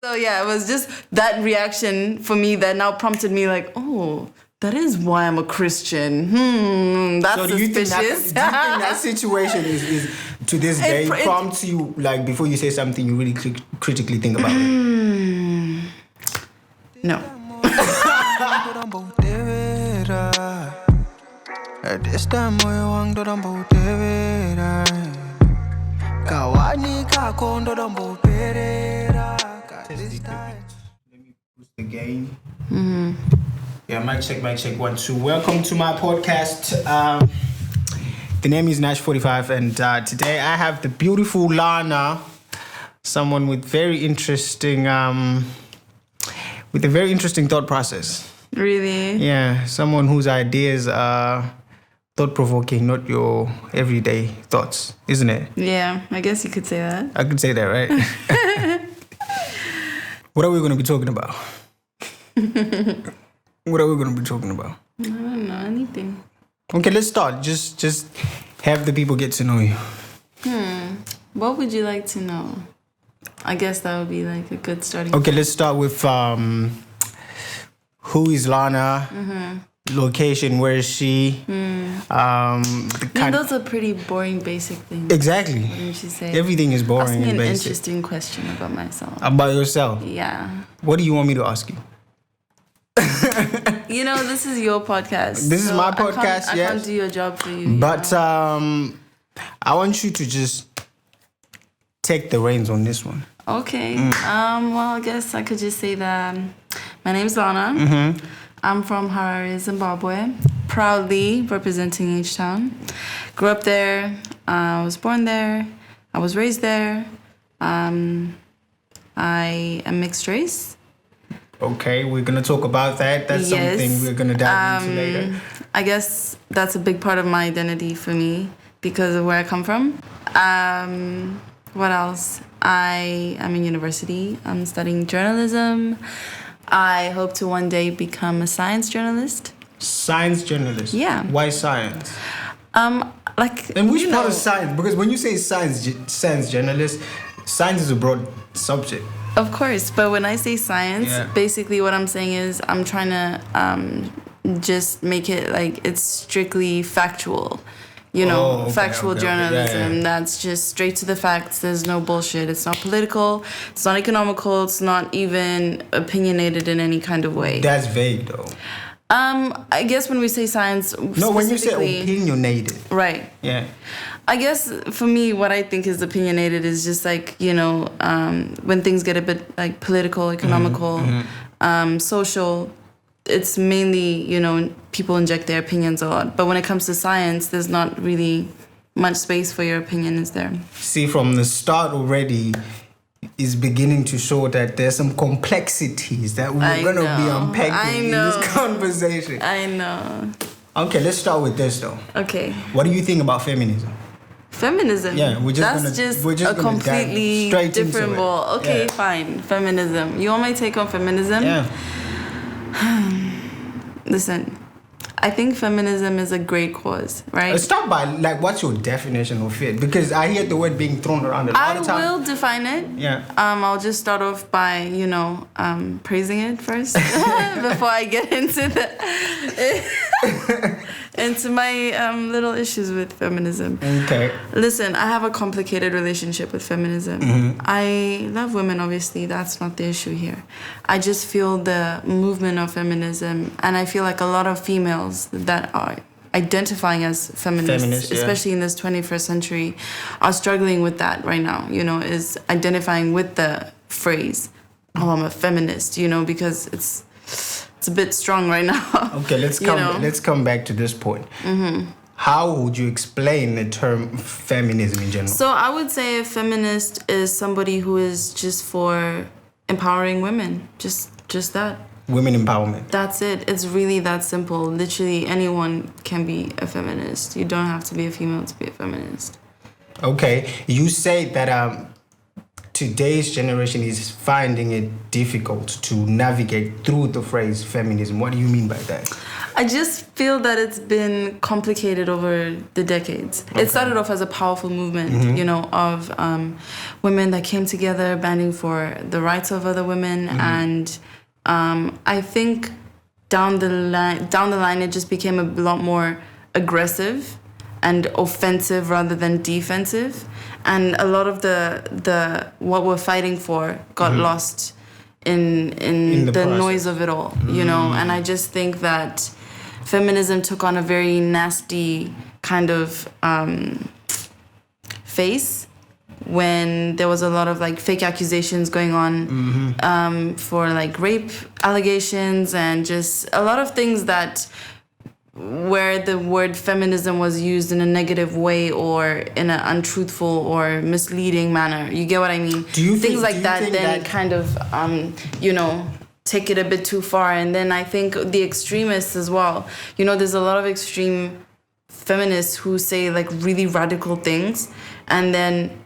So yeah, it was just that reaction for me that now prompted me like, oh, that is why I'm a Christian. That's So do you think suspicious. that situation is to this day prompts you, like, before you say something, you really critically think about it? No. This time I want to dumbo Tevera. Kawani Kakondo dumbo Perera. Let me boost the gain. Yeah, mic check 1 2. Welcome to my podcast. The name is Nash45, and today I have the beautiful Lana, someone with very interesting, with a very interesting thought process. Really? Yeah, someone whose ideas are thought-provoking, not your everyday thoughts, isn't it? Yeah, I guess you could say that. I could say that, right? What are we going to be talking about? What are we going to be talking about? I don't know, anything. Okay, let's start. Just have the people get to know you. What would you like to know? I guess that would be like a good starting Okay, let's start with who is Lana? Location, where is she? Those are pretty boring, basic things. Exactly. Wouldn't you say? Everything is boring Ask me and an basic. interesting question about myself. About yourself? Yeah. What do you want me to ask you? You know, this is your podcast. This is my podcast, I yes. can't do your job for you. But know? I want you to just take the reins on this one. Okay. Well, I guess I could just say that my name's Lana. I'm from Harare, Zimbabwe. Proudly representing H-Town. Grew up there. I was born there. I was raised there. I am mixed race. Okay, we're going to talk about that. That's something we're going to dive into later. I guess that's a big part of my identity for me because of where I come from. What else? I am in university. I'm studying journalism. I hope to one day become a science journalist. Science journalist? Yeah. Why science? Like. And which part of science? Because when you say science journalist, science is a broad subject. Of course, but when I say science, basically what I'm saying is I'm trying to just make it like it's strictly factual. You know, factual journalism. Yeah. That's just straight to the facts. There's no bullshit. It's not political. It's not economical. It's not even opinionated in any kind of way. That's vague, though. I guess when we say science, no, when you say opinionated, right? Yeah. I guess for me, what I think is opinionated is just like, you know, when things get a bit like political, economical, social. It's mainly, you know, people inject their opinions a lot. But when it comes to science, there's not really much space for your opinion, is there? See, from the start already, is beginning to show that there's some complexities that we're going to be unpacking in this conversation. I know. Okay, let's start with this, though. Okay. What do you think about feminism? Feminism? Yeah, we're just a completely different ball. Okay, fine. Feminism. You want my take on feminism? Yeah. Listen, I think feminism is a great cause, right? Start by, like, what's your definition of it? Because I hear the word being thrown around a lot of times. I will define it. Yeah. I'll just start off by, you know, praising it first before I get into my little issues with feminism. Okay. Listen, I have a complicated relationship with feminism. I love women, obviously. That's not the issue here. I just feel the movement of feminism, and I feel like a lot of females that are identifying as feminists, especially in this 21st century, are struggling with that right now, you know, is identifying with the phrase, oh, I'm a feminist, you know, because it's a bit strong right now. Okay, let's come back to this point. How would you explain the term feminism in general? So I would say a feminist is somebody who is just for empowering women. Just that. Women empowerment. That's it. It's really that simple. Literally anyone can be a feminist. You don't have to be a female to be a feminist. Okay. You say that today's generation is finding it difficult to navigate through the phrase feminism. What do you mean by that? I just feel that it's been complicated over the decades. Okay. It started off as a powerful movement, you know, of women that came together, banding for the rights of other women. And I think down the line, it just became a lot more aggressive and offensive rather than defensive. And a lot of the what we're fighting for got lost in the noise of it all, you know. And I just think that feminism took on a very nasty kind of face when there was a lot of like fake accusations going on for like rape allegations and just a lot of things that where the word feminism was used in a negative way or in an untruthful or misleading manner. You get what I mean? Things like that then kind of, you know, take it a bit too far. And then I think the extremists as well. You know, there's a lot of extreme feminists who say like really radical things and then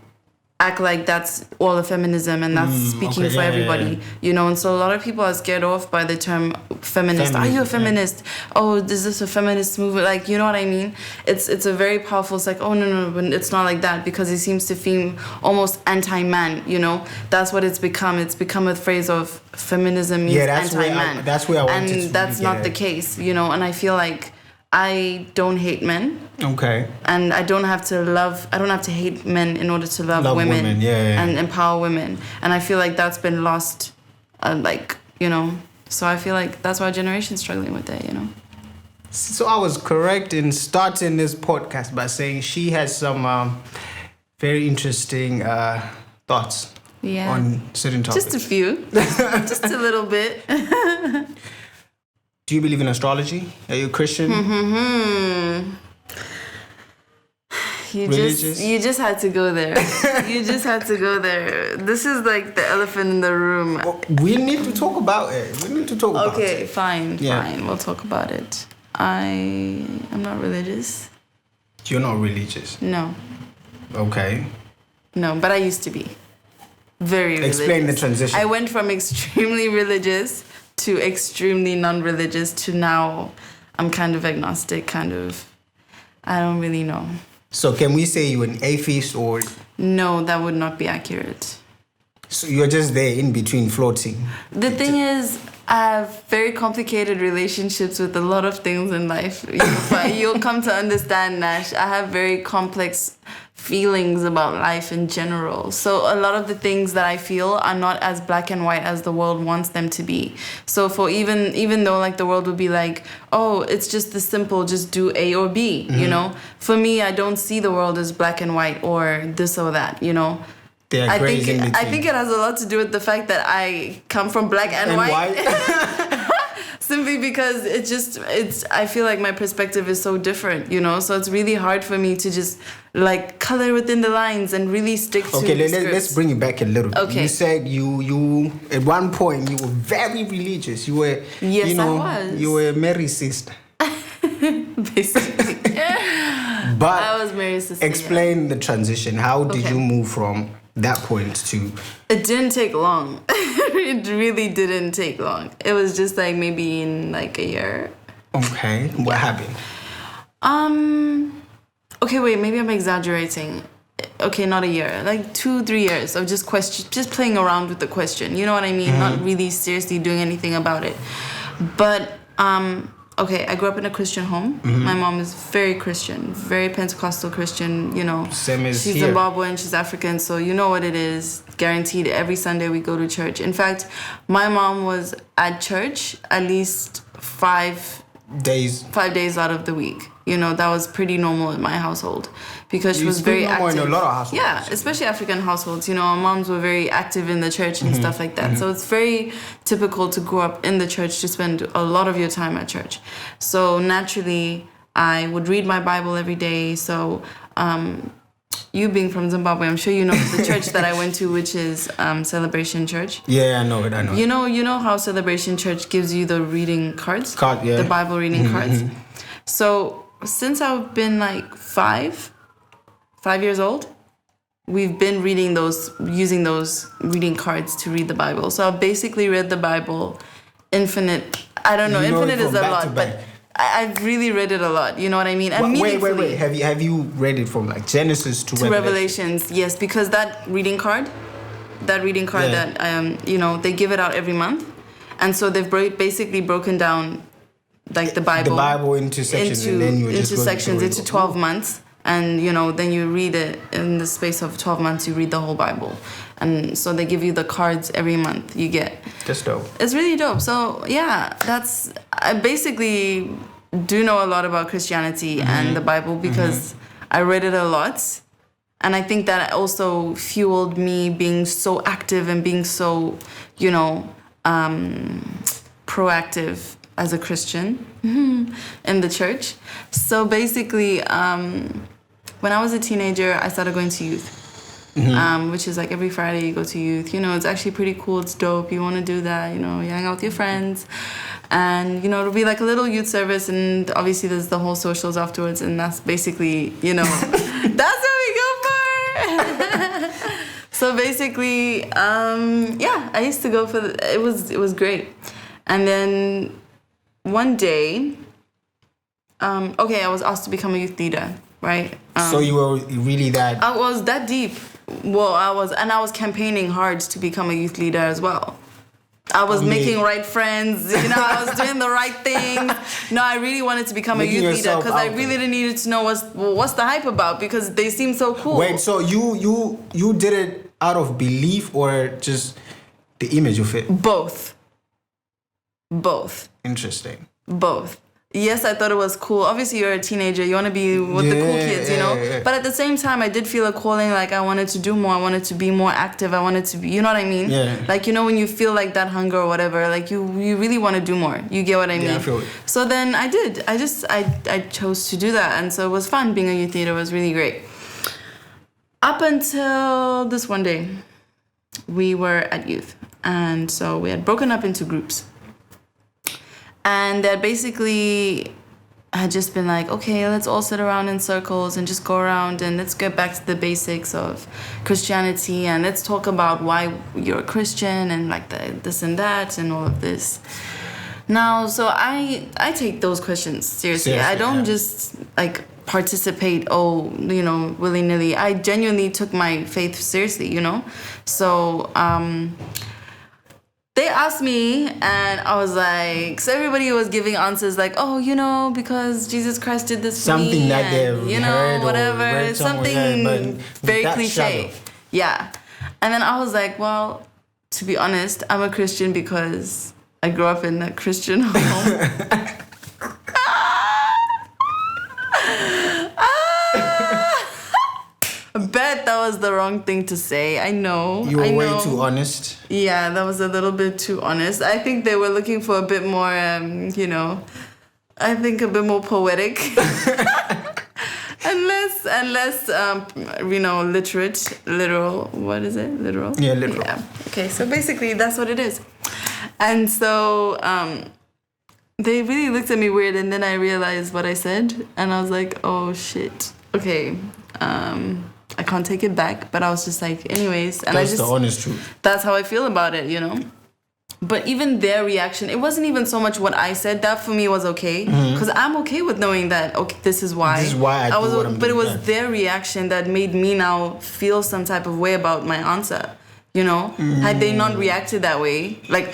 act like that's all of feminism and that's speaking for everybody, you know. And so a lot of people are scared off by the term feminist. Are you a feminist? Oh, is this a feminist movement? Like, you know what I mean? It's a very powerful, it's like, oh, no, but it's not like that, because it seems to seem almost anti-man, you know. That's what it's become. It's become a phrase of feminism means anti-man. That's where I wanted to And that's not the case, you know. And I feel like I don't hate men. Okay. And I don't have to hate men in order to love women. And empower women. And I feel like that's been lost, like, you know. So I feel like that's why our generation's struggling with it, you know. So I was correct in starting this podcast by saying she has some very interesting thoughts on certain topics. Just a few. Just a little bit. Do you believe in astrology? Are you a Christian? Religious? You just had to go there. You just had to go there. This is like the elephant in the room. Well, we need to talk about it. Okay, fine. We'll talk about it. I'm not religious. You're not religious? No. Okay. No, but I used to be. Very religious. Explain the transition. I went from extremely religious to extremely non-religious to now I'm kind of agnostic, I don't really know. So can we say you're an atheist or? No, that would not be accurate. So you're just there in between floating? The thing is, I have very complicated relationships with a lot of things in life. You'll come to understand, Nash. I have very complex feelings about life in general. So a lot of the things that I feel are not as black and white as the world wants them to be. So for even though like the world would be like, oh, it's just this simple, just do A or B, you know? For me, I don't see the world as black and white or this or that, you know? I think it has a lot to do with the fact that I come from black and white. Simply because I feel like my perspective is so different, you know? So it's really hard for me to just like color within the lines and really stick to let's bring it back a little bit. Okay. You said you at one point you were very religious. You were I was. You were Mary's sister. Basically. But I was Mary's sister. Explain the transition. How did you move from that point to? It didn't take long. It really didn't take long. It was just like maybe in like a year. Okay. What happened? Okay, wait, maybe I'm exaggerating. Okay, not a year. Like 2-3 years of just playing around with the question. You know what I mean? Not really seriously doing anything about it. But okay, I grew up in a Christian home. My mom is very Christian, very Pentecostal Christian, you know. Same as she's here. Zimbabwean, she's African, so you know what it is. Guaranteed every Sunday we go to church. In fact, my mom was at church at least 5 days out of the week. You know, that was pretty normal in my household because she was very active. In a lot of households. Yeah, especially African households. You know, our moms were very active in the church and stuff like that. So it's very typical to grow up in the church, to spend a lot of your time at church. So naturally, I would read my Bible every day. So you being from Zimbabwe, I'm sure you know the church that I went to, which is Celebration Church. Yeah, I know it. You know how Celebration Church gives you the reading cards? The Bible reading cards. So since I've been like 5 years old, we've been using those reading cards to read the Bible. So I've basically read the Bible infinite. I don't know, infinite is a lot, but I've really read it a lot. You know what I mean? And wait. Have you read it from like Genesis to Revelations? Yes, because that reading card that they give it out every month, and so they've basically broken down like the Bible into sections, and then you into sections into 12 months. And, then you read it in the space of 12 months, you read the whole Bible. And so they give you the cards every month you get. That's dope. It's really dope. So, yeah, I basically do know a lot about Christianity and the Bible because I read it a lot. And I think that also fueled me being so active and being so, proactive as a Christian in the church. So basically, when I was a teenager, I started going to youth, which is like every Friday you go to youth. It's actually pretty cool. It's dope. You want to do that, you hang out with your friends. And, it'll be like a little youth service. And obviously there's the whole socials afterwards. And that's basically, that's what we go for. So basically, I used to go for it was great. And then one day, I was asked to become a youth leader, right? So you were really that... I was that deep. Well, I was campaigning hard to become a youth leader as well. I was making right friends, I was doing the right things. No, I really wanted to become a youth leader because I really needed to know what's the hype about because they seem so cool. Wait, so you did it out of belief or just the image of it? Both. Interesting. Both. Yes, I thought it was cool. Obviously, you're a teenager. You want to be with the cool kids, Yeah. But at the same time, I did feel a calling. Like, I wanted to do more. I wanted to be more active. I wanted to be, you know what I mean? Yeah. Like, when you feel like that hunger or whatever, like, you really want to do more. You get what I mean? Yeah, I feel it. So then I did. I chose to do that. And so it was fun. Being a youth leader was really great. Up until this one day, we were at youth. And so we had broken up into groups. And that basically had just been like, okay, let's all sit around in circles and just go around and let's get back to the basics of Christianity and let's talk about why you're a Christian and like this and that and all of this. Now, so I take those questions seriously. I don't just like participate, willy-nilly. I genuinely took my faith seriously, So, they asked me, and I was like, so everybody was giving answers like, because Jesus Christ did this for me. Something that they've heard whatever. or read Something very cliche. Shadow. Yeah. And then I was like, well, to be honest, I'm a Christian because I grew up in a Christian home. I bet that was the wrong thing to say. I know. You were way too honest. Yeah, that was a little bit too honest. I think they were looking for a bit more, I think a bit more poetic. and less, literal. What is it? Literal? Yeah, literal. Yeah. Okay, so basically that's what it is. And so they really looked at me weird, and then I realized what I said, and I was like, oh, shit. Okay. I can't take it back, but I was just like, anyways. And that's the honest truth. That's how I feel about it, But even their reaction, it wasn't even so much what I said. That for me was okay. Because I'm okay with knowing that, okay, this is why. This is why I do what I'm doing. But it was their reaction that made me now feel some type of way about my answer, Had they not reacted that way, like,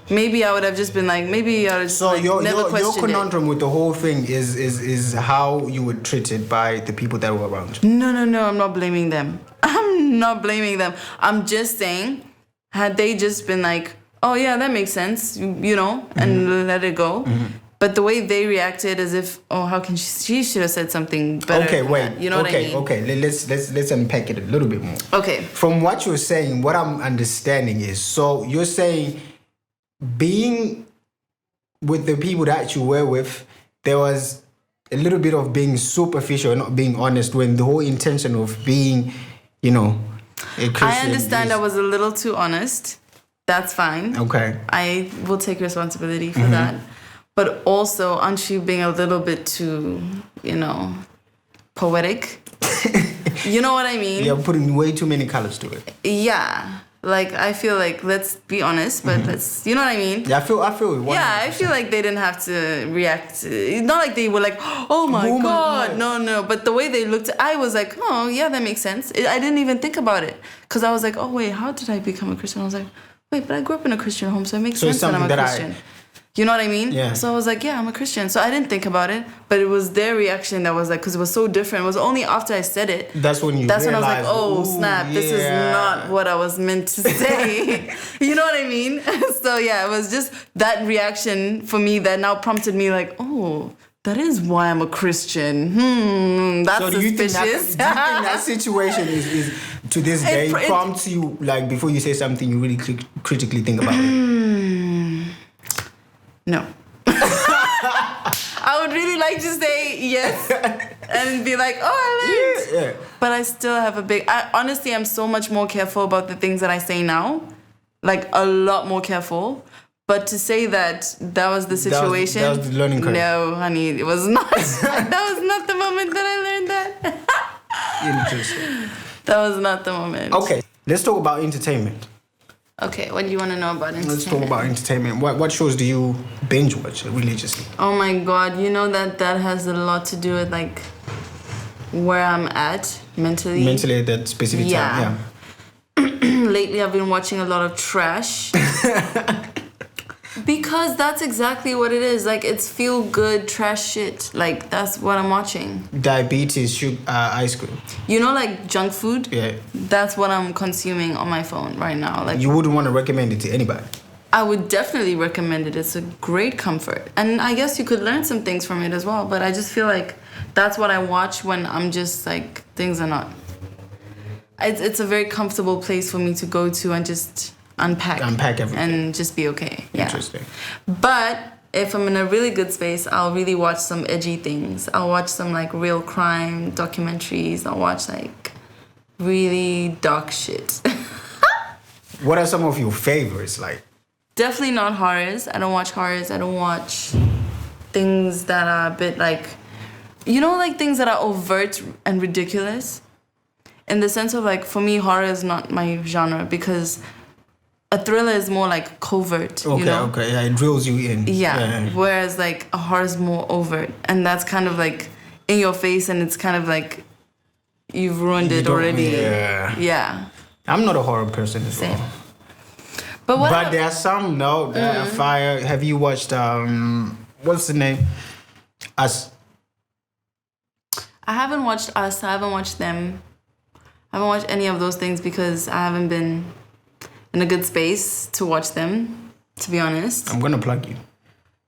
maybe I would have just been like, maybe I would just never questioned your conundrum with the whole thing is how you were treated by the people that were around you. No, I'm not blaming them. I'm just saying, had they just been like, oh yeah, that makes sense, and let it go. But the way they reacted as if, oh, how can she should have said something better. Okay, wait. That. You know what I mean? Okay. Let's unpack it a little bit more. Okay. From what you're saying, what I'm understanding is, so you're saying, being with the people that you were with, there was a little bit of being superficial, not being honest, when the whole intention of being, a Christian. I understand I was a little too honest. That's fine. Okay. I will take responsibility for that. But also, aren't you being a little bit too, poetic? You know what I mean? You're putting way too many colors to it. Yeah. Like, I feel like, let's be honest, but let's, you know what I mean? Yeah, I feel it. 100%. Yeah, I feel like they didn't have to react. Not like they were like, oh my God. No. But the way they looked, I was like, oh, yeah, that makes sense. I didn't even think about it. Because I was like, oh, wait, how did I become a Christian? I was like, wait, but I grew up in a Christian home, so it makes sense that I'm a Christian. You know what I mean? Yeah. So I was like, yeah, I'm a Christian. So I didn't think about it, but it was their reaction that was like, because it was so different. It was only after I said it. That's when I was like, oh, snap, this is not what I was meant to say. You know what I mean? So yeah, it was just that reaction for me that now prompted me like, oh, that is why I'm a Christian. That's so suspicious. Do you think that situation is to this day prompts you, like before you say something, you really critically think about it? No. I would really like to say yes and be like, oh, I learned. Yeah. But I still have honestly, I'm so much more careful about the things that I say now. Like, a lot more careful. But to say that was the situation. That was the learning curve. No, honey, it was not. That was not the moment that I learned that. Interesting. That was not the moment. Okay, let's talk about entertainment. Okay, what do you want to know about entertainment? Let's talk about entertainment. What shows do you binge watch religiously? Oh my God, you know that has a lot to do with like where I'm at mentally. Mentally at that specific time, yeah. Lately I've been watching a lot of trash. Because that's exactly what it is. Like, it's feel good trash shit. Like, that's what I'm watching. Diabetes, sugar, ice cream. You know, like junk food? Yeah. That's what I'm consuming on my phone right now. Like, you wouldn't want to recommend it to anybody? I would definitely recommend it. It's a great comfort. And I guess you could learn some things from it as well. But I just feel like that's what I watch when I'm just like, things are not. It's a very comfortable place for me to go to and just unpack everything and just be okay. Yeah. Interesting. But if I'm in a really good space, I'll really watch some edgy things. I'll watch some like real crime documentaries. I'll watch like really dark shit. What are some of your favorites like? Definitely not horrors. I don't watch horrors. I don't watch things that are a bit like, you know, like things that are overt and ridiculous. In the sense of like, for me, horror is not my genre because a thriller is more like covert, okay, you know? Okay, yeah, it drills you in. Yeah, whereas like a horror is more overt. And that's kind of like in your face and it's kind of like you've ruined it already. Yeah. I'm not a horror person as well. But there are some, that are fire. Have you watched, what's the name? Us. I haven't watched Us. I haven't watched Them. I haven't watched any of those things because I haven't been in a good space to watch them, to be honest. I'm gonna plug you.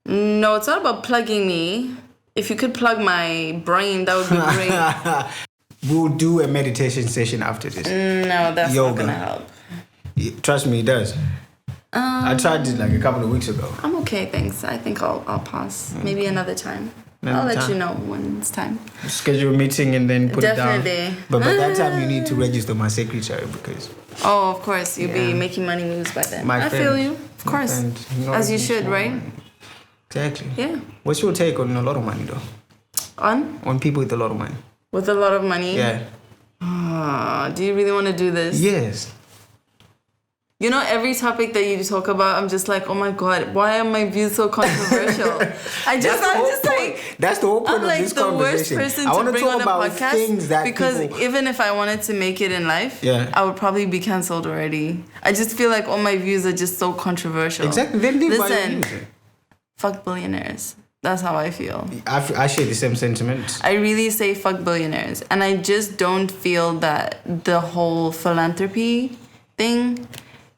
No, it's not about plugging me. If you could plug my brain, that would be great. We'll do a meditation session after this. No, that's not gonna help. Trust me, it does. I tried it like a couple of weeks ago. I'm okay, thanks. I think I'll pass. Maybe another time. I'll let you know when it's time. Schedule a meeting and then put it down. Definitely. But by that time, you need to register my secretary because... Oh, of course. You'll be making money moves by then. I feel you. Of course. As you should, right? Exactly. Yeah. What's your take on a lot of money, though? On people with a lot of money. With a lot of money? Yeah. Do you really want to do this? Yes. You know, every topic that you talk about, I'm just like, oh my God, why are my views so controversial? That's the whole point of this conversation. I'm like the worst person to bring on a podcast because even if I wanted to make it in life, I would probably be cancelled already. I just feel like all my views are just so controversial. Exactly. Listen, fuck billionaires. That's how I feel. I share the same sentiment. I really say fuck billionaires. And I just don't feel that the whole philanthropy thing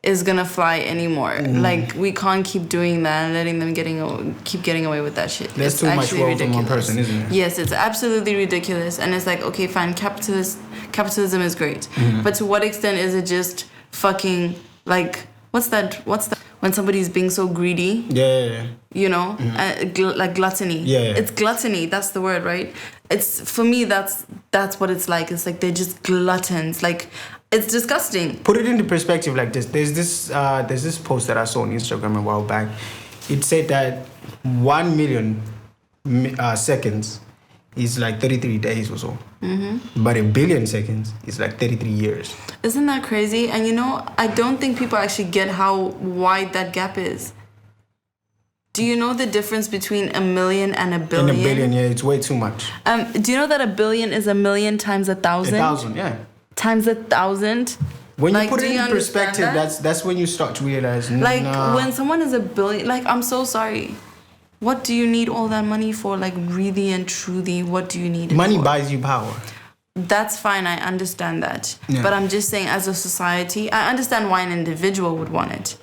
is gonna fly anymore. Like, we can't keep doing that and letting them keep getting away with that shit. That's too much wealth from one person, isn't it? Yes, it's absolutely ridiculous. And it's like, okay, fine, capitalism is great. But to what extent is it just fucking, like, what's that? When somebody's being so greedy? Yeah. You know? Like gluttony. Yeah. It's gluttony, that's the word, right? It's, for me, that's what it's like. It's like they're just gluttons. Like, it's disgusting. Put it into perspective like this. There's this post that I saw on Instagram a while back. It said that 1 million seconds is like 33 days or so. But a billion seconds is like 33 years. Isn't that crazy? And I don't think people actually get how wide that gap is. Do you know the difference between a million and a billion? And a billion, yeah, it's way too much. Do you know that a billion is a million times 1,000? 1,000, yeah. Times 1,000? When you put it in perspective, that's when you start to realize. When someone is a billion, I'm so sorry. What do you need all that money for? Really and truly, what do you need it money for? buys you power. That's fine, I understand that. Yeah. But I'm just saying, as a society, I understand why an individual would want it.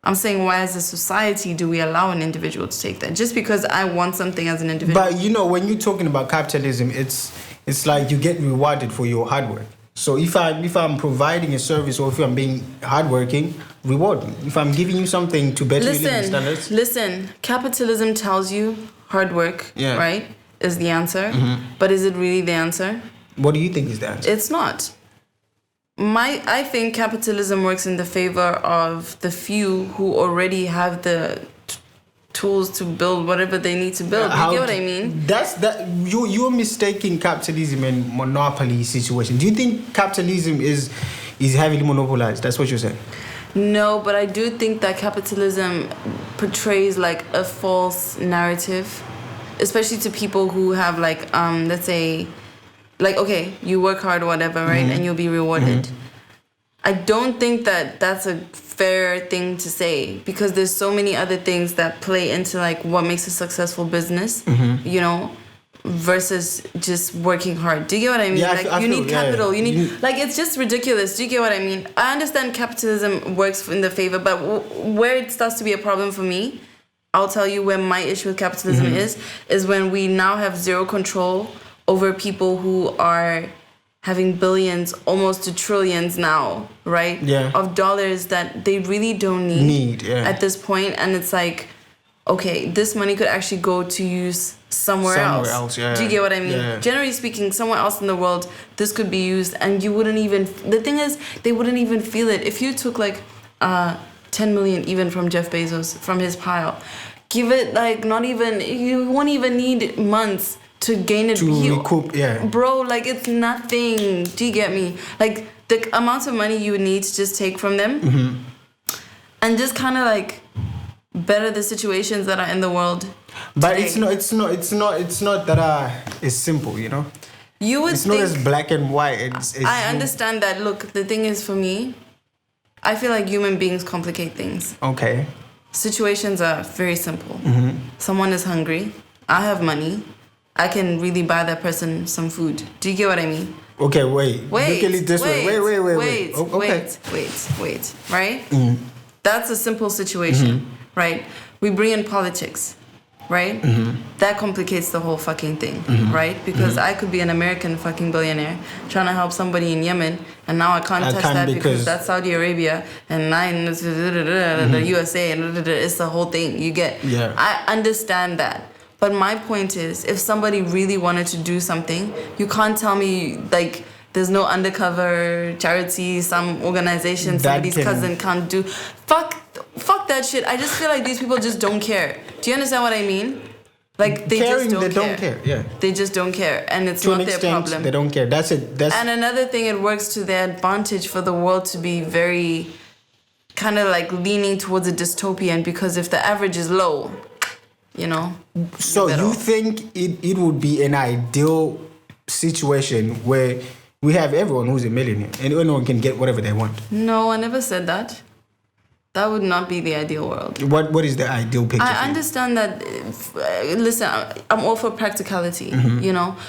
I'm saying, why as a society do we allow an individual to take that? Just because I want something as an individual. But when you're talking about capitalism, it's like you get rewarded for your hard work. So if I'm providing a service, or if I'm being hardworking, reward me. If I'm giving you something to better your living standards. Listen, capitalism tells you hard work, right, is the answer. But is it really the answer? What do you think is the answer? It's not. I think capitalism works in the favor of the few who already have the tools to build whatever they need to build. You get what I mean? You're mistaking capitalism and monopoly situation. Do you think capitalism is heavily monopolized? That's what you're saying? No, but I do think that capitalism portrays a false narrative, especially to people who have let's say, okay, you work hard or whatever, right? And you'll be rewarded. I don't think that that's a fair thing to say, because there's so many other things that play into what makes a successful business, versus just working hard. Do you get what I mean? Yeah, you need capital. You need it's just ridiculous. Do you get what I mean? I understand capitalism works in the favor, but where it starts to be a problem for me, I'll tell you where my issue with capitalism is when we now have zero control over people who are having billions, almost to trillions now, right? Yeah. Of dollars that they really don't need at this point. And it's okay, this money could actually go to use somewhere else. Yeah. Do you get what I mean? Yeah. Generally speaking, somewhere else in the world, this could be used, and you wouldn't even... The thing is, they wouldn't even feel it. If you took 10 million even from Jeff Bezos, from his pile, give it not even... You won't even need months to gain it. To recoup, Bro, it's nothing. Do you get me? The amount of money you would need to just take from them and just kind of better the situations that are in the world. But today. it's not that it's simple, You would it's think, not as black and white. I understand that. Look, the thing is, for me, I feel like human beings complicate things. Okay. Situations are very simple. Someone is hungry. I have money. I can really buy that person some food. Do you get what I mean? Okay, wait. Look at it this way. Wait. Wait. Right? That's a simple situation, right? We bring in politics, right? That complicates the whole fucking thing, right? Because I could be an American fucking billionaire trying to help somebody in Yemen, and now I can't touch that because that's Saudi Arabia, and the USA, and it's the whole thing. You get? Yeah. I understand that. But my point is, if somebody really wanted to do something, you can't tell me there's no undercover charity, some organization, somebody's cousin can't do. Fuck that shit. I just feel like these people just don't care. Do you understand what I mean? They just don't care. Yeah. They just don't care, and it's not their problem. They don't care. That's it. And another thing, it works to their advantage for the world to be very kind of leaning towards a dystopian, because if the average is low, So you think it would be an ideal situation where we have everyone who's a millionaire and anyone can get whatever they want? No, I never said that. That would not be the ideal world. What is the ideal picture? I understand that. Listen, I'm all for practicality,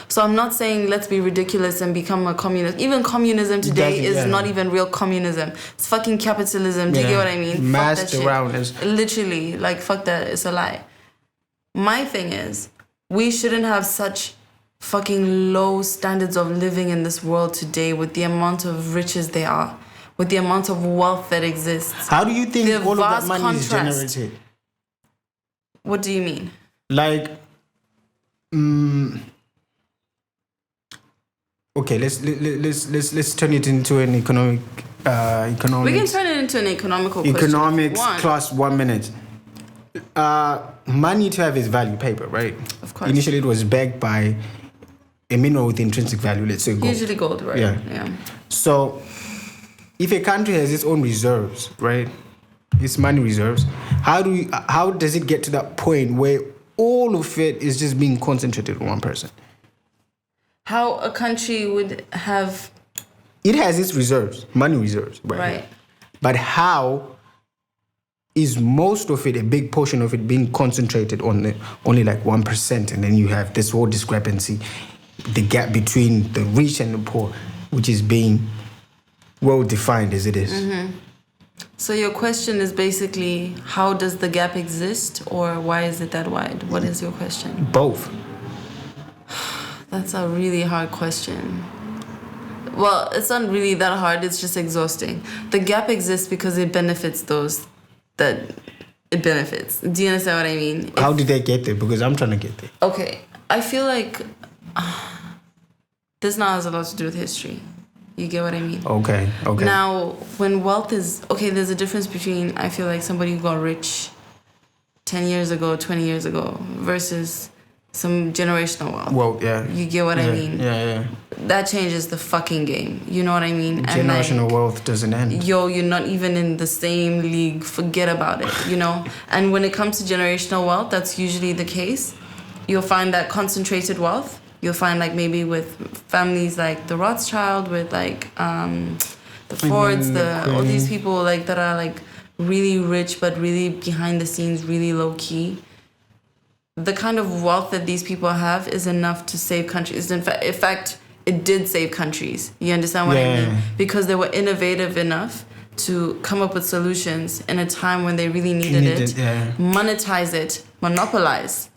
So I'm not saying let's be ridiculous and become a communist. Even communism today is not even real communism. It's fucking capitalism. Do you get what I mean? Masked around us. Literally, fuck that. It's a lie. My thing is, we shouldn't have such fucking low standards of living in this world today with the amount of riches they are, with the amount of wealth that exists. How do you think all of that money is generated? What do you mean? Okay, let's turn it into an economic. We can turn it into an economical economics class 1 minute. Money to have its value, paper, right? Of course. Initially, it was backed by a mineral with intrinsic value, let's say gold. Usually gold, right? Yeah. So if a country has its own reserves, right, its money reserves, how does it get to that point where all of it is just being concentrated on one person? How a country would have... It has its reserves, money reserves, right? But how is most of it, a big portion of it, being concentrated on only like 1%, and then you have this whole discrepancy, the gap between the rich and the poor, which is being well defined as it is. Mm-hmm. So your question is basically, how does the gap exist, or why is it that wide? What is your question? Both. That's a really hard question. Well, it's not really that hard, it's just exhausting. The gap exists because it benefits those that it benefits. Do you understand what I mean? How did they get there? Because I'm trying to get there. Okay, I feel like this now has a lot to do with history. You get what I mean? Okay. Now, when wealth is... Okay, there's a difference between, I feel like, somebody who got rich 10 years ago, 20 years ago, versus some generational wealth. Well, yeah. You get what I mean? Yeah. That changes the fucking game. You know what I mean? Generational wealth doesn't end. You're not even in the same league. Forget about it, you know? And when it comes to generational wealth, that's usually the case. You'll find that concentrated wealth. You'll find like maybe with families like the Rothschild, with like the Fords, all these people like that are like really rich but really behind the scenes, really low key. The kind of wealth that these people have is enough to save countries. In fact, it did save countries. You understand what I mean? Because they were innovative enough to come up with solutions in a time when they really needed it, monetize it, monopolize,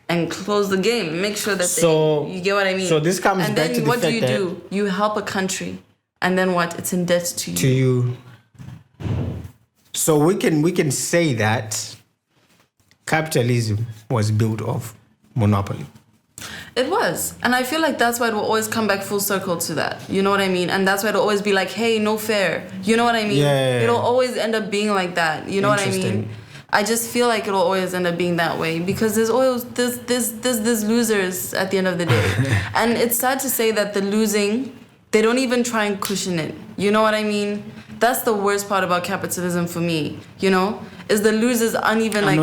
and close the game. Make sure that you get what I mean? So this comes and back then to the what fact do? that... You help a country, and then what? It's in debt to you. To you. So we can say that capitalism was built off monopoly. It was. And I feel like that's why it will always come back full circle to that. You know what I mean? And that's why it'll always be like, hey, no fair. You know what I mean? Yeah. It'll always end up being like that. You know what I mean? I just feel like it'll always end up being that way because there's losers at the end of the day. And it's sad to say that the losing, they don't even try and cushion it. You know what I mean? That's the worst part about capitalism for me, you know? Is the losers uneven, like,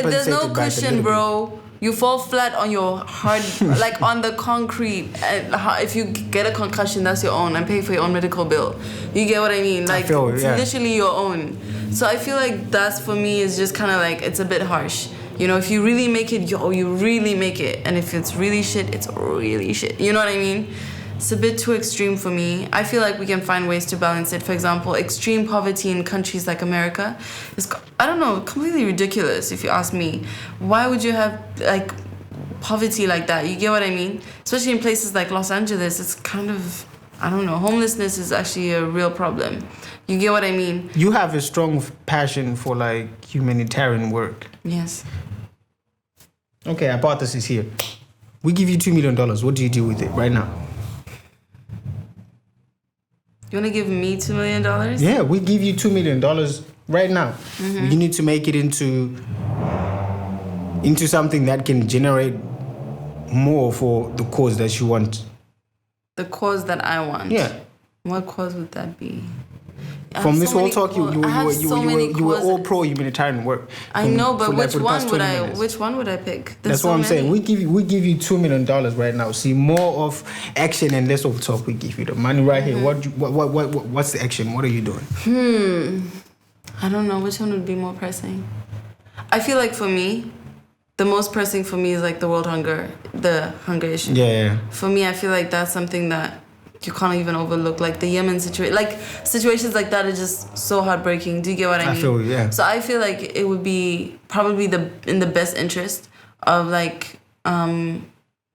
there's no cushion, bro. You fall flat on your hard, like on the concrete. If you get a concussion, that's your own, and pay for your own medical bill. You get what I mean? Like, it's literally your own. So I feel like that's, for me, is just kind of like, it's a bit harsh. You know, if you really make it, you really make it. And if it's really shit, it's really shit. You know what I mean? It's a bit too extreme for me. I feel like we can find ways to balance it. For example, extreme poverty in countries like America is, I don't know, completely ridiculous if you ask me. Why would you have like poverty like that? You get what I mean? Especially in places like Los Angeles, it's kind of, I don't know, homelessness is actually a real problem. You get what I mean? You have a strong passion for like humanitarian work. Yes. Okay, our hypothesis is here. We give you $2 million. What do you do with it right now? You want to give me $2 million? Yeah, we give you $2 million right now. Mm-hmm. You need to make it into something that can generate more for the cause that you want. The cause that I want? Yeah. What cause would that be? From this whole talk, you were all pro humanitarian work. I know, but which one would I pick? That's what I'm saying. We give you $2 million right now. See, more of action and less of talk. We give you the money right here. What's the action? What are you doing? I don't know. Which one would be more pressing? I feel like for me, the most pressing for me is like the the hunger issue. Yeah. For me, I feel like that's something that you can't even overlook, like the Yemen situation. Like situations like that are just so heartbreaking. Do you get what I mean? I feel, yeah. So I feel like it would be probably in the best interest of like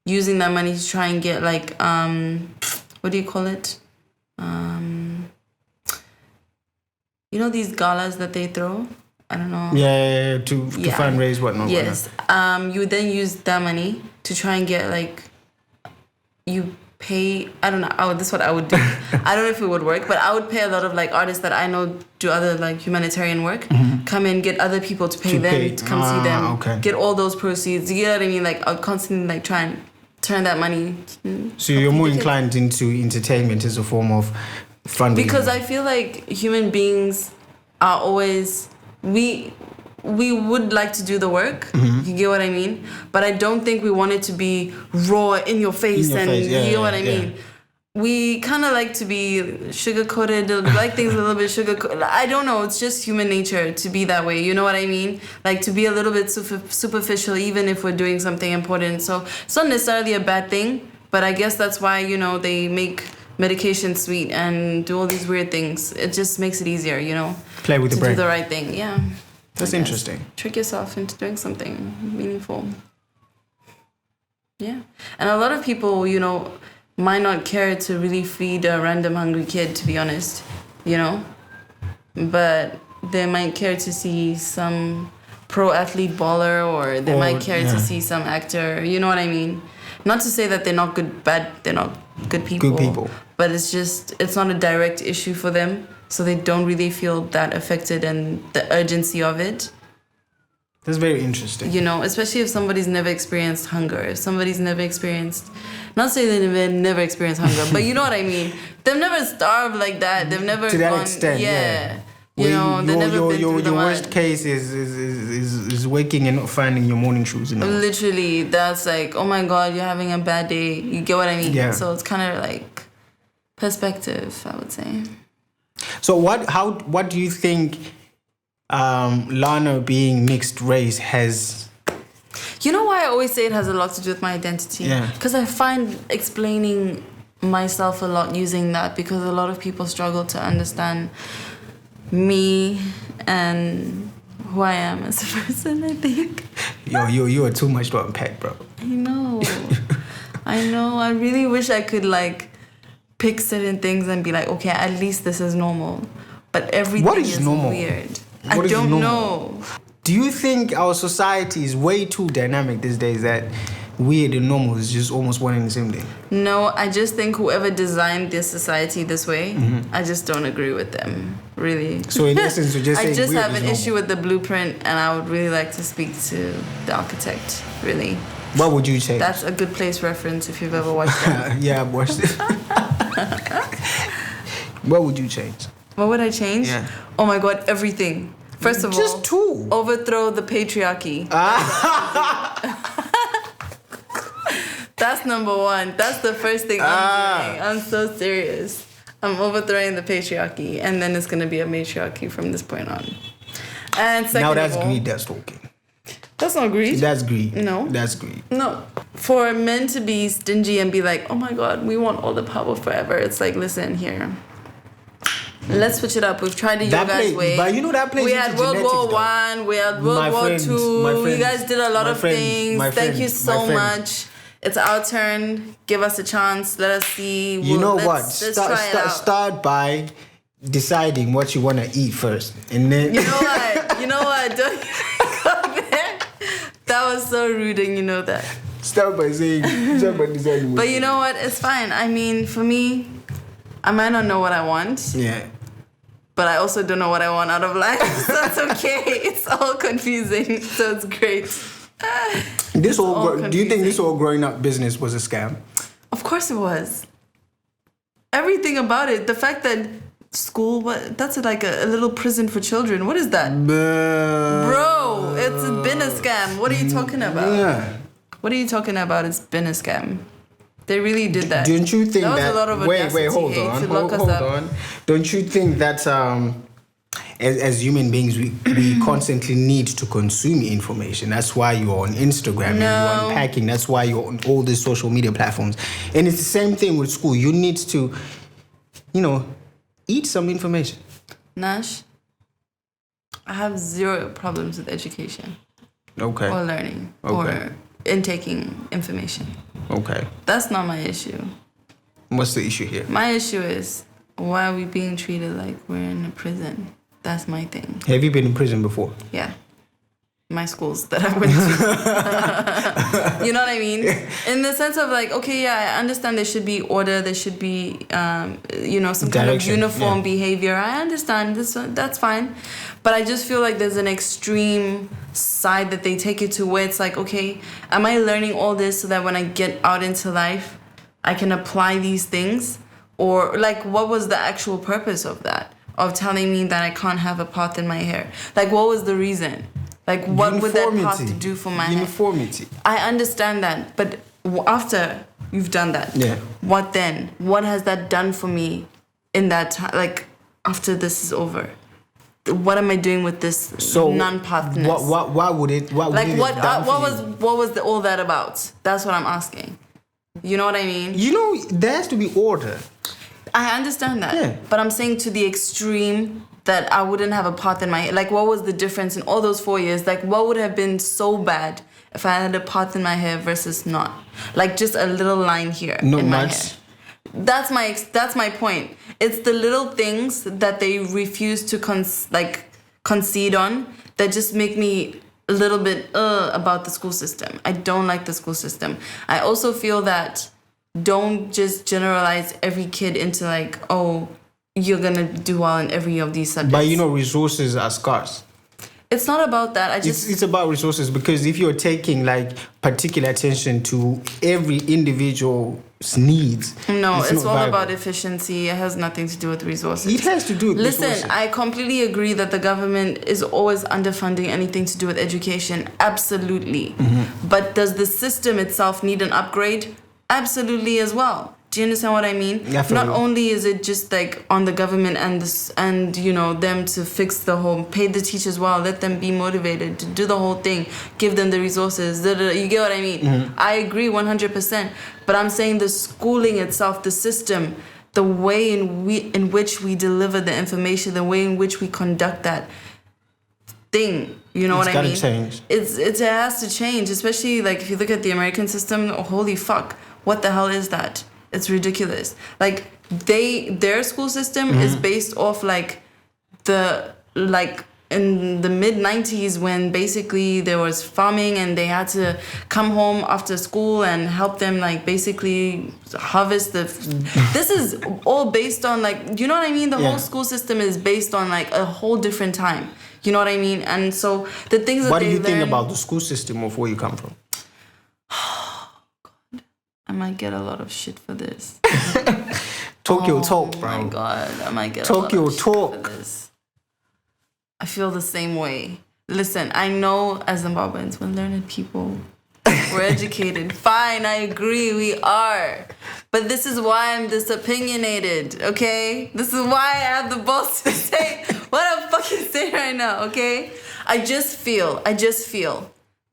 using that money to try and get like what do you call it? You know these galas that they throw? I don't know. Yeah, to fundraise whatnot. Yes. You would then use that money to try and get like you pay, I don't know, this is what I would do. I don't know if it would work, but I would pay a lot of like artists that I know do other like humanitarian work, come in, get other people to pay them to come see them, get all those proceeds. You get what I mean? Like I'll constantly like try and turn that money. So you're more inclined into entertainment as a form of fundraising? Because I feel like human beings are always we would like to do the work. You get what I mean? But I don't think we want it to be raw in your face. Yeah, you get what I yeah. mean? We kind of like to be sugar-coated, like things a little bit sugar-coated. I don't know, it's just human nature to be that way, you know what I mean? Like to be a little bit superficial even if we're doing something important. So it's not necessarily a bad thing, but I guess that's why, you know, they make medication sweet and do all these weird things. It just makes it easier, you know? Play with the brain. To do the right thing, yeah. That's interesting. Trick yourself into doing something meaningful. Yeah. And a lot of people, you know, might not care to really feed a random hungry kid, to be honest, you know? But they might care to see some pro athlete baller, or they might care to see some actor, you know what I mean? Not to say that they're not they're not good people. Good people. But it's not a direct issue for them, so they don't really feel that affected and the urgency of it. That's very interesting. You know, especially if somebody's never experienced hunger, if somebody's never experienced, not saying they've never experienced hunger, but you know what I mean. They've never starved like that. They've never to that gone, extent. Yeah. You know, they've never been through the your mud. worst case is waking and not finding your morning shoes in there. Literally, that's like, oh my God, you're having a bad day. You get what I mean? Yeah. So it's kind of like perspective, I would say. So what do you think Lana being mixed race has? You know why I always say it has a lot to do with my identity? Yeah. Because I find explaining myself a lot using that, because a lot of people struggle to understand me and who I am as a person, I think. You are too much to unpack, bro. I know. I really wish I could like pick certain things and be like, okay, at least this is normal. But everything is normal? Weird. I don't know. Do you think our society is way too dynamic these days that weird and normal is just almost one and the same thing? No, I just think whoever designed this society this way, I just don't agree with them, really. So in essence, you're just saying I just weird have is an normal. issue with the blueprint, and I would really like to speak to the architect, really. What would you change? That's a Good Place reference if you've ever watched it. Yeah, I've watched it. What would you change? What would I change? Yeah. Oh my God, everything. First of all, just two. Overthrow the patriarchy. That's number one. That's the first thing I'm doing. I'm so serious. I'm overthrowing the patriarchy, and then it's going to be a matriarchy from this point on. And second Now that's of all, greed that's talking. That's not greed. That's greed. No. That's greed. No. For men to be stingy and be like, oh my God, we want all the power forever. It's like, listen here. Let's switch it up. We've tried the yoga's way. But you know that plays We into had World genetics, War though. One. We had World War Two. You guys did a lot of things. Thank you so much. It's our turn. Give us a chance. Let us see. You know what? Let's try it out. Start by deciding what you want to eat first, and then. You know what? Don't go there. That was so rude, and you know that. Start by deciding. But you know what? It's fine. I mean, for me, I might not know what I want. Yeah. But I also don't know what I want out of life. So it's okay. It's all confusing. So it's great. Do you think this whole growing up business was a scam? Of course it was. Everything about it. The fact that school, that's like a little prison for children. What is that? Bro, it's been a scam. What are you talking about? Yeah. What are you talking about? It's been a scam. They really did that. Don't you think that was that? a lot of Wait, audacity hold on. Don't you think that as human beings we constantly need to consume information? That's why you're on Instagram and you're unpacking. That's why you're on all these social media platforms. And it's the same thing with school. You need to, eat some information. Nash, I have zero problems with education. Okay. Or learning. Okay. Or intaking information. Okay. That's not my issue. What's the issue here? My issue is, why are we being treated like we're in a prison? That's my thing. Have you been in prison before? Yeah. my schools that I went to. You know what I mean? In the sense of like, okay, yeah, I understand there should be order, there should be, some kind of uniform behavior. I understand this, that's fine. But I just feel like there's an extreme side that they take it to where it's like, okay, am I learning all this so that when I get out into life, I can apply these things? Or like, what was the actual purpose of that? Of telling me that I can't have a part in my hair? Like, what was the reason? Like, what would that have to do for my uniformity? Hair? I understand that, but after you've done that, what then? What has that done for me in that time? Like, after this is over, what am I doing with this non-pathness? Why would it? What was all that about? That's what I'm asking. You know what I mean? There has to be order. I understand that, but I'm saying to the extreme that I wouldn't have a part in my hair. Like, what was the difference in all those 4 years? Like, what would have been so bad if I had a part in my hair versus not? Like, just a little line here in my hair. That's my point. It's the little things that they refuse to concede on that just make me a little bit about the school system. I don't like the school system. I also feel that don't just generalize every kid into like, oh, you're gonna do well in every of these subjects. But resources are scarce. It's not about that. It's about resources, because if you're taking like particular attention to every individual's needs, it's all about efficiency. It has nothing to do with resources. It has to do with resources. Listen, I completely agree that the government is always underfunding anything to do with education. Absolutely. Mm-hmm. But does the system itself need an upgrade? Absolutely as well. Do you understand what I mean? Not only is it just like on the government and them to fix the whole, pay the teachers well, let them be motivated to do the whole thing, give them the resources. You get what I mean? Mm-hmm. I agree 100%. But I'm saying the schooling itself, the system, the way in which we deliver the information, the way in which we conduct that thing. You know what I mean? It's gotta change. It has to change, especially like if you look at the American system. Holy fuck, what the hell is that? It's ridiculous. Like their school system is based off in the mid-90s when basically there was farming and they had to come home after school and help them basically harvest this is all based on you know what I mean? The whole school system is based on a whole different time. You know what I mean? And so the things that what do you think about the school system of where you come from? I might get a lot of shit for this. Talk your talk, bro. Oh my God, I might get a lot of shit for this. I feel the same way. Listen, I know as Zimbabweans, we're learned people. We're educated. Fine, I agree, we are. But this is why I'm this opinionated, okay? This is why I have the balls to say what I'm fucking saying right now, okay? I just feel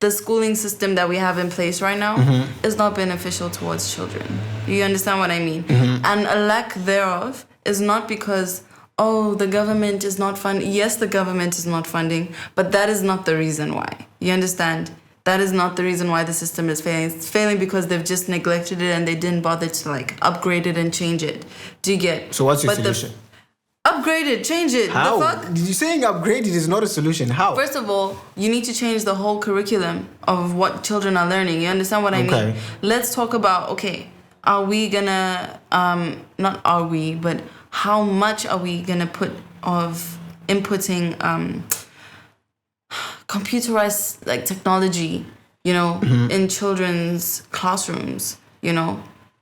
the schooling system that we have in place right now is not beneficial towards children. You understand what I mean? Mm-hmm. And a lack thereof is not because, the government is not funding. Yes, the government is not funding, but that is not the reason why. You understand? That is not the reason why the system is failing. It's failing because they've just neglected it and they didn't bother to upgrade it and change it. Do you get? So what's your solution? Upgrade it, change it. How? The fuck? You're saying upgrade it is not a solution. How? First of all, you need to change the whole curriculum of what children are learning. You understand what I mean? Let's talk about, are we gonna, not are we, but how much are we gonna put of inputting computerized technology, in children's classrooms,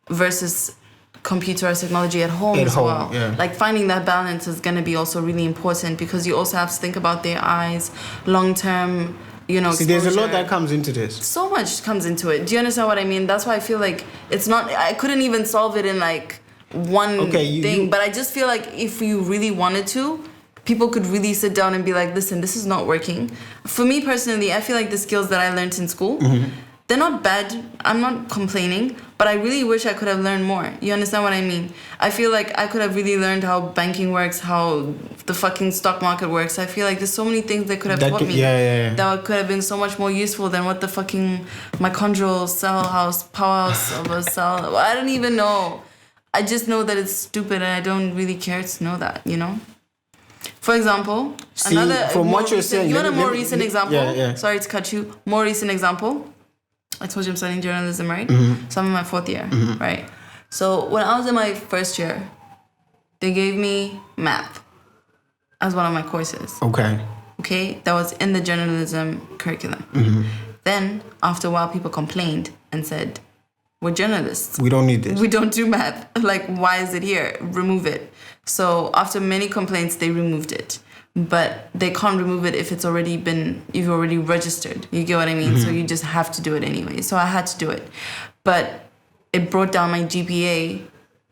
versus computerized technology at home as well. Yeah. Finding that balance is going to be also really important because you also have to think about their eyes, long-term, See, there's a lot that comes into this. So much comes into it. Do you understand what I mean? That's why I feel it's not, I couldn't even solve it in one thing, but I just feel if you really wanted to, people could really sit down and be listen, this is not working. For me personally, I feel the skills that I learned in school, they're not bad. I'm not complaining, but I really wish I could have learned more. You understand what I mean? I feel I could have really learned how banking works, how the fucking stock market works. I feel there's so many things they could have taught me that could have been so much more useful than what the fucking mitochondrial powerhouse of a cell. I don't even know. I just know that it's stupid and I don't really care to know that, For example, See, from what you're saying, you want a more recent example? Yeah. Sorry to cut you. More recent example. I told you I'm studying journalism, right? So I'm in my 4th year, right? So when I was in my first year, they gave me math as one of my courses. Okay, that was in the journalism curriculum. Then, after a while, people complained and said, we're journalists. We don't need this. We don't do math. Like, why is it here? Remove it. So, after many complaints, they removed it. But they can't remove it if it's already you've already registered. You get what I mean? So, you just have to do it anyway. So, I had to do it. But it brought down my GPA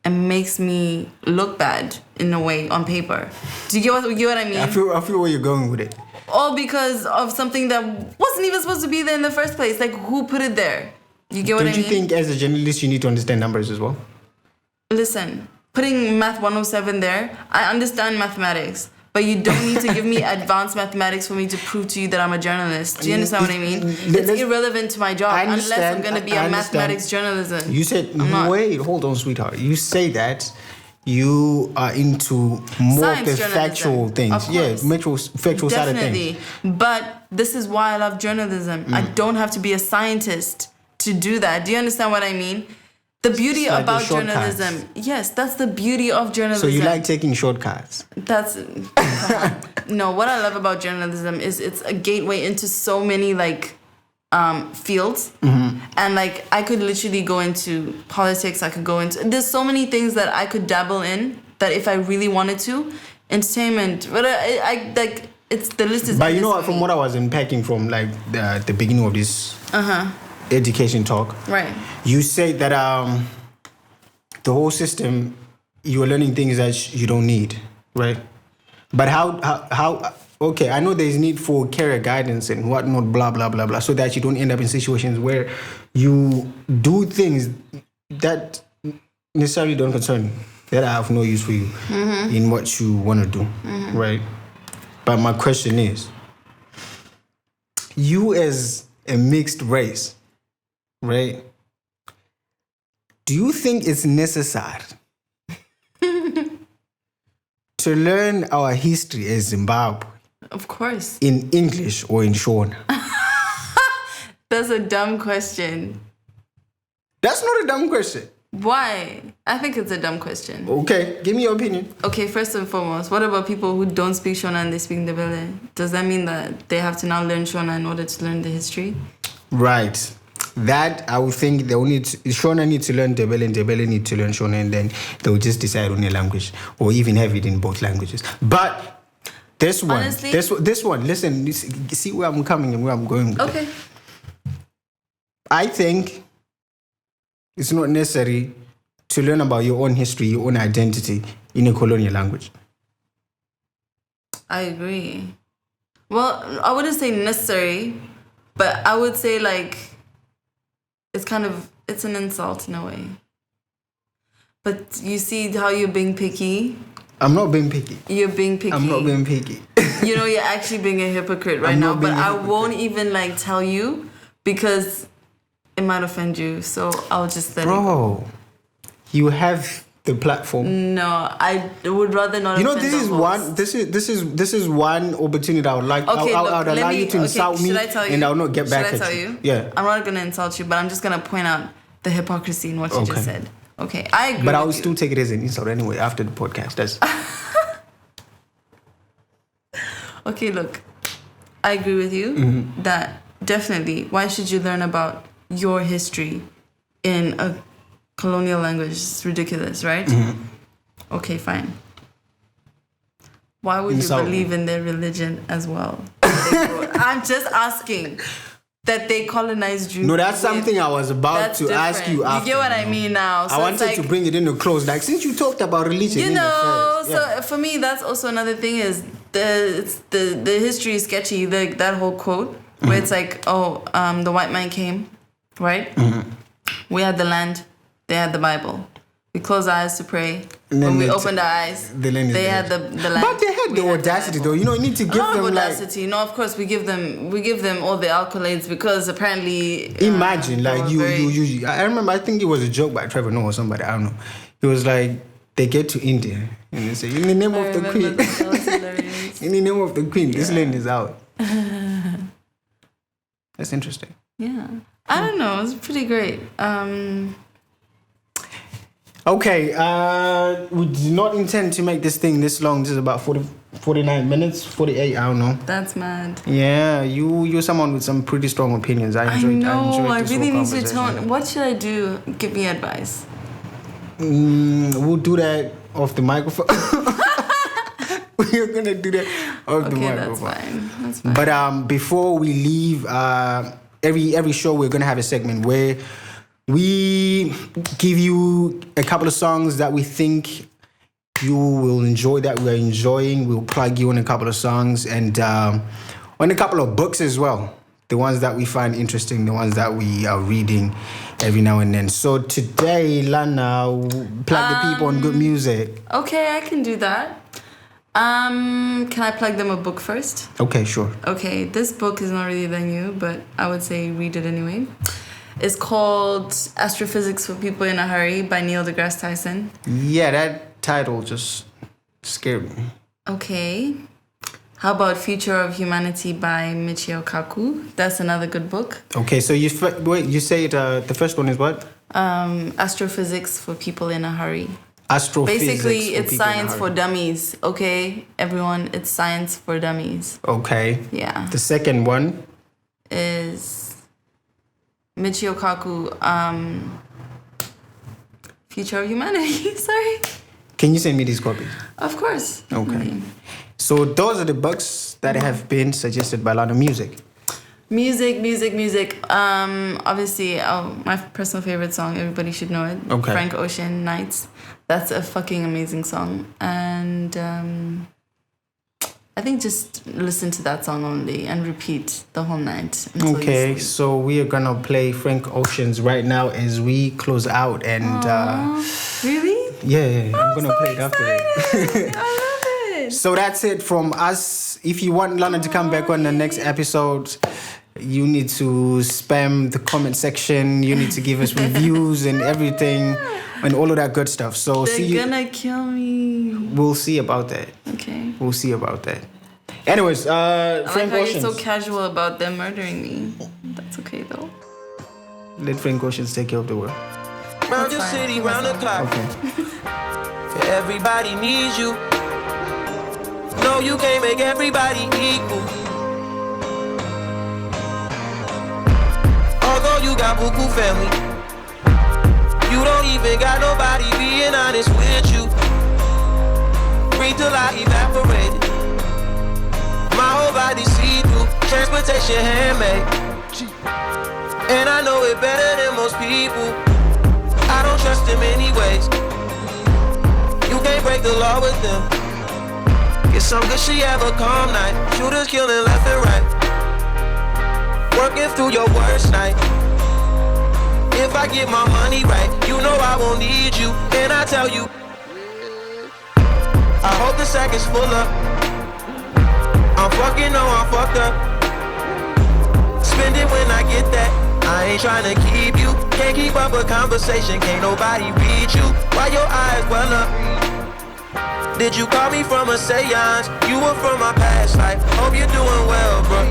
and makes me look bad in a way on paper. Do you get what I mean? I feel where you're going with it. All because of something that wasn't even supposed to be there in the first place. Like, who put it there? You get what I mean? Don't you think as a journalist you need to understand numbers as well? Listen, putting math 107 there, I understand mathematics. But you don't need to give me advanced mathematics for me to prove to you that I'm a journalist. Do you understand what I mean? It's irrelevant to my job unless I'm going to be a mathematics journalism. You said, wait, hold on, sweetheart. You say that you are into more of the factual things. Yeah, factual side of things. But this is why I love journalism. I don't have to be a scientist to do that. Do you understand what I mean? The beauty about journalism. Yes, that's the beauty of journalism. So you like taking shortcuts? That's no. What I love about journalism is it's a gateway into so many fields, and like I could literally go into politics. I could go into. There's so many things that I could dabble in that if I really wanted to, entertainment. But I like it's the list is. But you know what? From what I was unpacking from like the beginning of this. Education talk. Right. You say that the whole system, you are learning things that you don't need, right? But how? Okay, I know there's need for career guidance and whatnot, blah blah blah blah, so that you don't end up in situations where you do things that necessarily don't concern you, that have no use for you in what you want to do, right? But my question is, you as a mixed race. Right? Do you think it's necessary to learn our history as Zimbabwe? Of course. In English or in Shona? That's a dumb question. That's not a dumb question. Why? I think it's a dumb question. Okay, give me your opinion. Okay, first and foremost, what about people who don't speak Shona and they speak Ndebele? Does that mean that they have to now learn Shona in order to learn the history? Right. That I would think they will Shona need to learn Ndebele and Ndebele need to learn Shona, and then they will just decide on a language or even have it in both languages. But this one, honestly, this one, listen, see where I'm coming and where I'm going with okay. It. I think it's not necessary to learn about your own history, your own identity in a colonial language. I agree. Well, I wouldn't say necessary, but I would say it's an insult in a way. But you see how you're being picky? I'm not being picky. You're being picky. I'm not being picky. You know, you're actually being a hypocrite right now, but I won't even tell you because it might offend you. So I'll just let it go. You have the platform. No, I would rather not. You know, this is one opportunity I would like. Okay, I would allow you to insult me, and I'll not get back at you. Should I tell you? Yeah. I'm not gonna insult you, but I'm just gonna point out the hypocrisy in what you just said. Okay, I agree. But I will still take it as an insult anyway after the podcast. That's. Okay, look, I agree with you that definitely. Why should you learn about your history in a colonial language? It's ridiculous, right? Okay, fine. Why would you believe in their religion as well? I'm just asking that they colonized you. No, that's something I was about to ask you after. You get what I mean now? So I wanted to bring it in close. Since you talked about religion. So for me, that's also another thing is the history is sketchy. That whole quote where it's the white man came, right? We had the land. They had the Bible. We closed our eyes to pray. When we opened our eyes, they had the land. But they had the audacity, though. You need to give them audacity. No, of course we give them all the accolades because apparently. Imagine you. I remember. I think it was a joke by Trevor Noah or somebody. I don't know. It was like they get to India and they say in the name of the Queen. That was hilarious. In the name of the Queen, this lane is out. That's interesting. Yeah. I don't know. It's pretty great. Okay. We do not intend to make this thing this long. This is about 49 minutes, 48. I don't know. That's mad. Yeah, you're someone with some pretty strong opinions. I enjoyed I this really whole need to conversation. tone. What should I do? Give me advice. We'll do that off the microphone. We're gonna do that off the microphone. That's fine. But before we leave, every show we're gonna have a segment where we give you a couple of songs that we think you will enjoy, that we're enjoying. We'll plug you in a couple of songs and on a couple of books as well. The ones that we find interesting, the ones that we are reading every now and then. So today, Lana, plug the people on good music. Okay, I can do that. Can I plug them a book first? Okay, sure. Okay, this book is not really that new, but I would say read it anyway. It's called Astrophysics for People in a Hurry by Neil deGrasse Tyson. Yeah, that title just scared me. Okay. How about Future of Humanity by Michio Kaku? That's another good book. Okay, so you say it, the first one is what? Astrophysics for People in a Hurry. Astrophysics. Basically, it's science for dummies, okay? Everyone, it's science for dummies. Okay. Yeah. The second one is Michio Kaku, Future of Humanity. Sorry. Can you send me these copies? Of course. Okay. So those are the books that have been suggested by Lana. Music. Obviously, my personal favorite song, everybody should know it. Okay. Frank Ocean, Nights. That's a fucking amazing song. And I think just listen to that song only and repeat the whole night. Okay, so we are gonna play Frank Ocean's right now as we close out. And really? Yeah, I'm gonna play it after I love it. So that's it from us. If you want Lana to come back on the next episode, you need to spam the comment section. You need to give us reviews and everything and all of that good stuff. So They're gonna kill me. We'll see about that. Okay. We'll see about that. Anyways, I like Frank how Oceans. you're so casual about them murdering me. That's okay though. Let Frank Oceans take care of the world. Round your city, round the clock. Okay. Everybody needs you. No, you can't make everybody equal. Although you got buku family, you don't even got nobody being honest with you. Breathe till I evaporated. My whole body see-through, transportation handmade. And I know it better than most people. I don't trust them anyways. You can't break the law with them. Get some good shit, have a calm night. Shooters killing left and right. Working through your worst night. If I get my money right, you know I won't need you. And I tell you, I hope the sack is full up. I'm fucking, no, I'm fucked up. Spend it when I get that. I ain't trying to keep you. Can't keep up a conversation, can't nobody read you. Why your eyes well up? Did you call me from a seance? You were from my past life. Hope you're doing well, bro.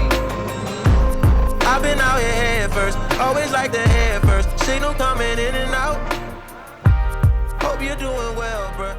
I've been out here head first. Always like the head first. Signal coming in and out. Hope you're doing well, bro.